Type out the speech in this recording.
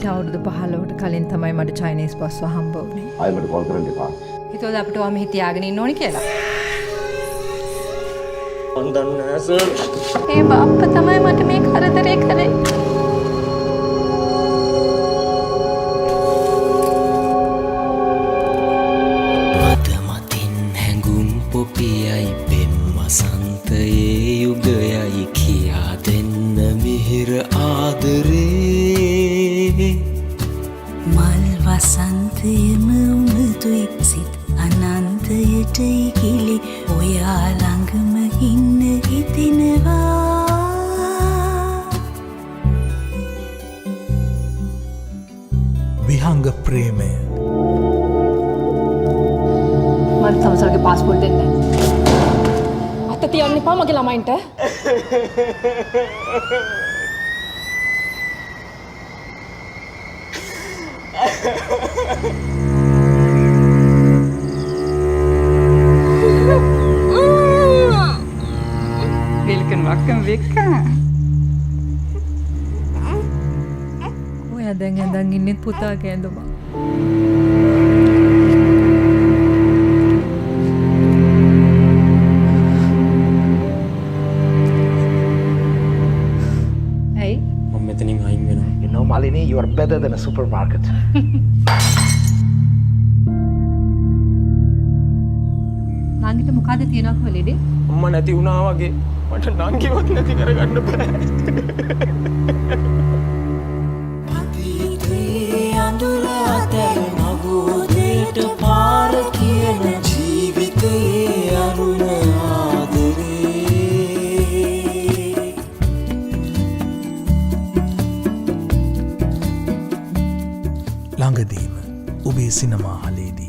මීට අවුරුදු 15කට කලින් තමයි මට චයිනීස් බස්ව හම්බ වුනේ. ආයෙ මට කෝල් කරන්න එපා. හිතුවද අපිට ඔහම මෙහි තියාගෙන ඉන්න ඕනි කියලා? මන් දන්නේ නැහැ සර්. ඒ බාප්පා තමයි මට මේ කරදරේ කරේ. මතමතින් හැඟුම් පොපියයි පෙම් වසන්තයේ යුගයයි කියා දෙන්න මිහිර ආදරේ මල් වසන්තයම උමතුයි සිත් අනන්තයට ඉකිලි ඔයා ළඟම ඉන්න හිතෙනවා විහංග ප්‍රේමය මට තමසලගේ පාස්පෝර්ට් දෙන්න. අත තියන්න එපා මගේ ළමයින්ට. Vilken vacker vecka. ඔයා දැන් ඇඳන් ඉන්නේ පුතාගේ ඇඳුම. ඇයි? මම මෙතනින් අයින් වෙනවා. You know, Malini, you are better than a supermarket. නාංගිට මොකද තියනක් වෙලෙඩේ? අම්මා නැති වුණා වගේ මට නංගිවත් නැති කරගන්න බෑ. අතීතයේ අඳුර අතර නවෝදයට පාර කියන ජීවිතයේ අරුණ ආදරේ ළඟදීම ඔබේ සිනමා හලේදී